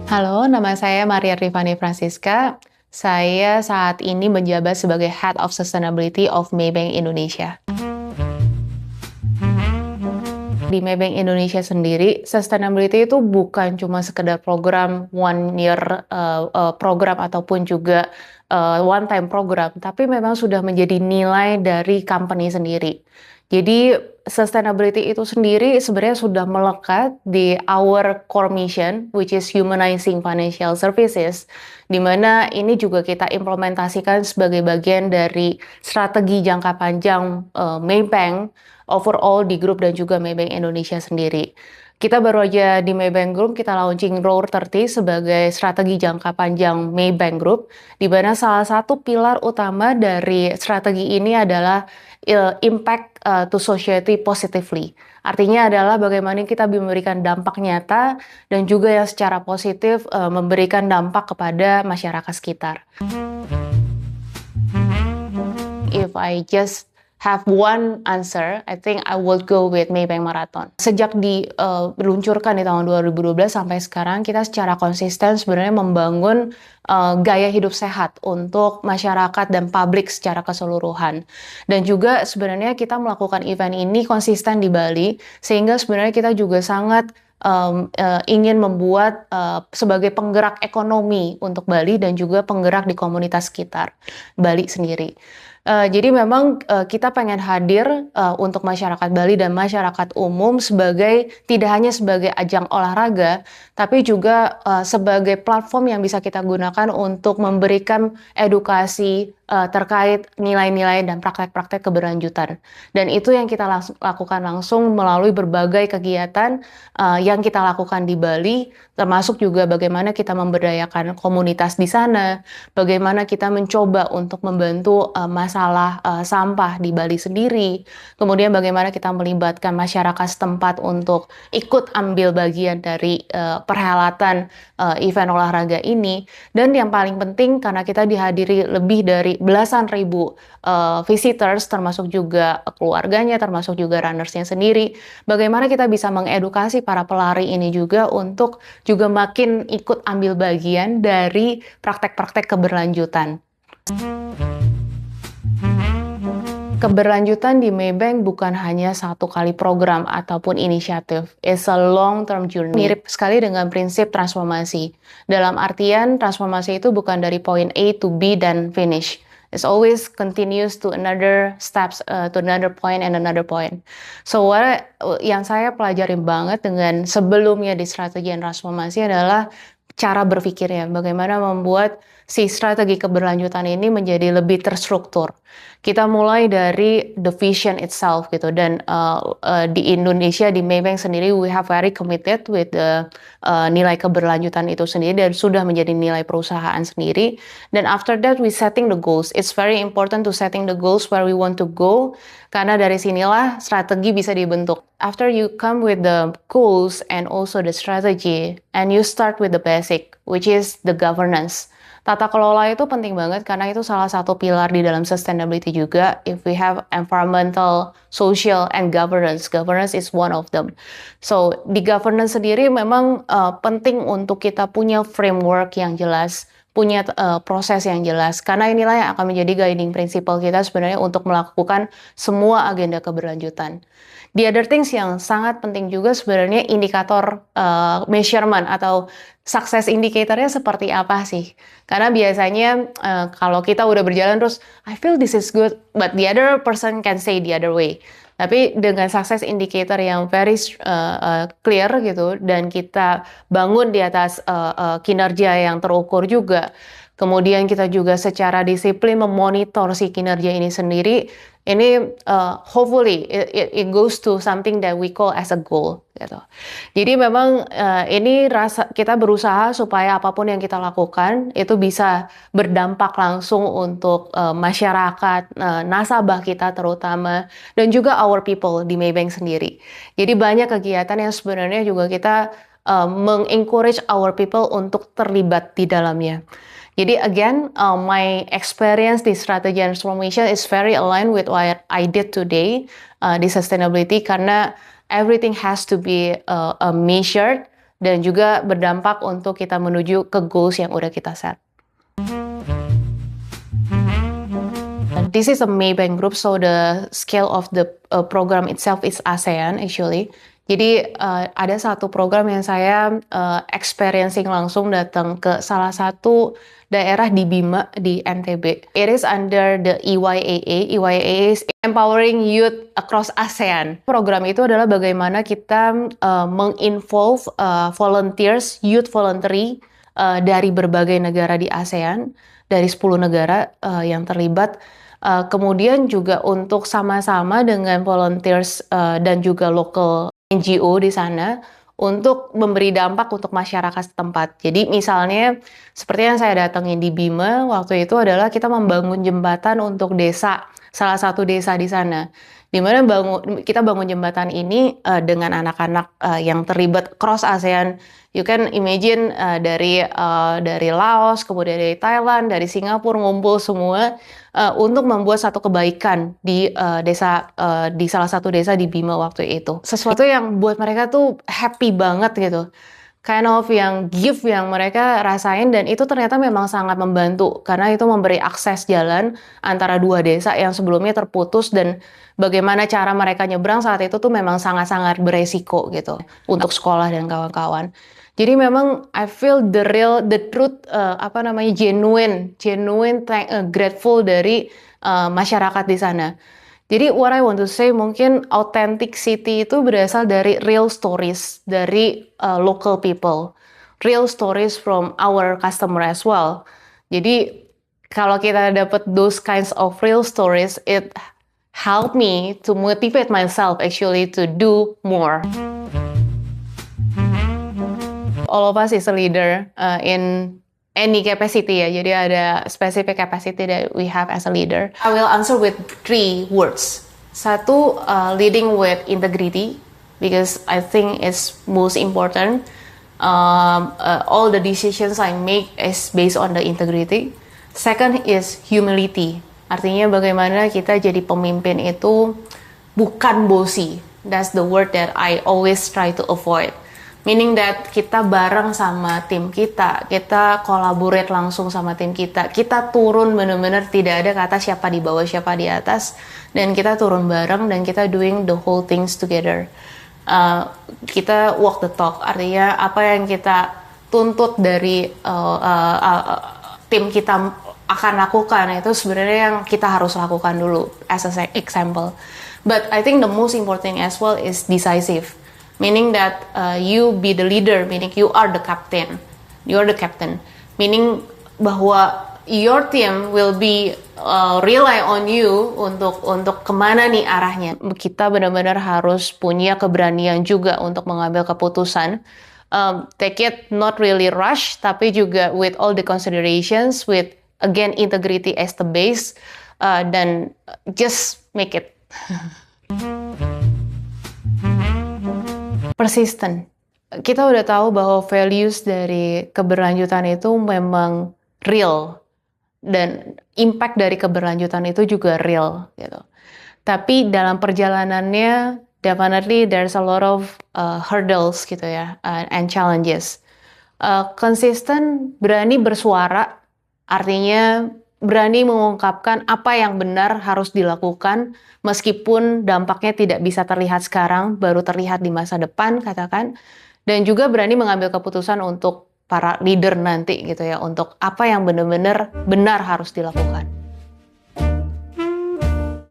Halo, nama saya Maria Rifani Francisca. Saya saat ini menjabat sebagai Head of Sustainability of Maybank Indonesia. Di Maybank Indonesia sendiri, sustainability itu bukan cuma sekedar program one year program ataupun juga one time program, tapi memang sudah menjadi nilai dari company sendiri. Jadi sustainability itu sendiri sebenarnya sudah melekat di our core mission, which is humanizing financial services, di mana ini juga kita implementasikan sebagai bagian dari strategi jangka panjang Maybank overall di grup dan juga Maybank Indonesia sendiri. Kita baru aja di Maybank Group, kita launching Roar 30 sebagai strategi jangka panjang Maybank Group, di mana salah satu pilar utama dari strategi ini adalah impact to society positively. Artinya adalah bagaimana kita memberikan dampak nyata dan juga yang secara positif memberikan dampak kepada masyarakat sekitar. If I just have one answer, I think I would go with Maybank Marathon. Sejak diluncurkan di tahun 2012 sampai sekarang, kita secara konsisten sebenarnya membangun gaya hidup sehat untuk masyarakat dan publik secara keseluruhan. Dan juga sebenarnya kita melakukan event ini konsisten di Bali, sehingga sebenarnya kita juga sangat ingin membuat sebagai penggerak ekonomi untuk Bali dan juga penggerak di komunitas sekitar Bali sendiri. Jadi memang kita pengen hadir untuk masyarakat Bali dan masyarakat umum tidak hanya sebagai ajang olahraga, tapi juga sebagai platform yang bisa kita gunakan untuk memberikan edukasi terkait nilai-nilai dan praktek-praktek keberlanjutan. Dan itu yang kita lakukan langsung melalui berbagai kegiatan yang kita lakukan di Bali, termasuk juga bagaimana kita memberdayakan komunitas di sana, bagaimana kita mencoba untuk membantu masalah sampah di Bali sendiri, kemudian bagaimana kita melibatkan masyarakat setempat untuk ikut ambil bagian dari perhelatan event olahraga ini, dan yang paling penting karena kita dihadiri lebih dari belasan ribu visitors, termasuk juga keluarganya, termasuk juga runnersnya sendiri, bagaimana kita bisa mengedukasi para pelari ini juga untuk juga makin ikut ambil bagian dari praktek-praktek keberlanjutan. Keberlanjutan di Maybank bukan hanya satu kali program ataupun inisiatif. It's a long-term journey. Mirip sekali dengan prinsip transformasi. Dalam artian, transformasi itu bukan dari point A to B dan finish. It's always continues to another steps, to another point and another point. So, yang saya pelajarin banget dengan sebelumnya di strategi dan transformasi adalah cara berpikirnya, bagaimana membuat si strategi keberlanjutan ini menjadi lebih terstruktur. Kita mulai dari the vision itself gitu, dan di Indonesia, di Maybank sendiri, we have very committed with the nilai keberlanjutan itu sendiri dan sudah menjadi nilai perusahaan sendiri. Dan after that we setting the goals. It's very important to setting the goals where we want to go, karena dari sinilah strategi bisa dibentuk. After you come with the goals and also the strategy, and you start with the basic, which is the governance. Tata kelola itu penting banget karena itu salah satu pilar di dalam sustainability juga. If we have environmental, social, and governance, governance is one of them. So di governance sendiri memang penting untuk kita punya framework yang jelas, punya proses yang jelas, karena inilah yang akan menjadi guiding principle kita sebenarnya untuk melakukan semua agenda keberlanjutan. The other things yang sangat penting juga sebenarnya indikator measurement atau success indicatornya seperti apa sih? Karena biasanya kalau kita udah berjalan terus, I feel this is good, but the other person can say the other way. Tapi dengan success indicator yang very clear gitu, dan kita bangun di atas kinerja yang terukur juga, kemudian kita juga secara disiplin memonitor si kinerja ini sendiri, ini hopefully it goes to something that we call as a goal gitu. Jadi memang ini kita berusaha supaya apapun yang kita lakukan itu bisa berdampak langsung untuk masyarakat, nasabah kita terutama, dan juga our people di Maybank sendiri. Jadi banyak kegiatan yang sebenarnya juga kita mengencourage our people untuk terlibat di dalamnya. Jadi again, my experience di strategy and transformation is very aligned with what I did today di sustainability, karena everything has to be measured, dan juga berdampak untuk kita menuju ke goals yang udah kita set. This is a Maybank Group, so the scale of the program itself is ASEAN actually. Jadi ada satu program yang saya experiencing langsung datang ke salah satu daerah di Bima di NTB. It is under the EYAA. EYAA is Empowering Youth Across ASEAN. Program itu adalah bagaimana kita menginvolve volunteers, youth voluntary dari berbagai negara di ASEAN, dari 10 negara yang terlibat. Kemudian juga untuk sama-sama dengan volunteers dan juga local NGO di sana untuk memberi dampak untuk masyarakat setempat. Jadi misalnya seperti yang saya datengin di Bima waktu itu adalah kita membangun jembatan untuk desa, salah satu desa di sana. Di mana kita bangun jembatan ini dengan anak-anak yang terlibat cross ASEAN. You can imagine dari Laos, kemudian dari Thailand, dari Singapura ngumpul semua untuk membuat satu kebaikan di desa di salah satu desa di Bima waktu itu. Sesuatu yang buat mereka tuh happy banget gitu. Kind of yang gift yang mereka rasain, dan itu ternyata memang sangat membantu karena itu memberi akses jalan antara dua desa yang sebelumnya terputus, dan bagaimana cara mereka nyebrang saat itu tuh memang sangat-sangat beresiko gitu untuk sekolah dan kawan-kawan. Jadi memang I feel the truth genuine grateful dari masyarakat di sana. Jadi what I want to say, mungkin authenticity itu berasal dari real stories dari local people, real stories from our customer as well. Jadi kalau kita dapat those kinds of real stories, it help me to motivate myself actually to do more. All of us is a leader in any capacity ya, jadi ada specific capacity that we have as a leader. I will answer with 3 words. Satu, leading with integrity, because I think it's most important. All the decisions I make is based on the integrity. Second is humility, artinya bagaimana kita jadi pemimpin itu bukan bossy. That's the word that I always try to avoid. Meaning that kita bareng sama tim kita collaborate langsung sama tim kita turun benar-benar tidak ada kata siapa di bawah siapa di atas, dan kita turun bareng dan kita doing the whole things together. Kita walk the talk, artinya apa yang kita tuntut dari tim kita akan lakukan itu sebenarnya yang kita harus lakukan dulu as an example. But I think the most important as well is decisive. Meaning that you be the leader, meaning you are the captain. You are the captain. Meaning bahwa your team will be rely on you untuk kemana nih arahnya. Kita benar-benar harus punya keberanian juga untuk mengambil keputusan. Take it not really rush, tapi juga with all the considerations, with again integrity as the base, dan just make it. Persistent. Kita udah tahu bahwa values dari keberlanjutan itu memang real, dan impact dari keberlanjutan itu juga real gitu. Tapi dalam perjalanannya definitely there's a lot of hurdles gitu ya, and challenges. Konsisten, berani bersuara, artinya berani mengungkapkan apa yang benar harus dilakukan meskipun dampaknya tidak bisa terlihat sekarang, baru terlihat di masa depan katakan, dan juga berani mengambil keputusan untuk para leader nanti gitu ya, untuk apa yang benar-benar benar harus dilakukan.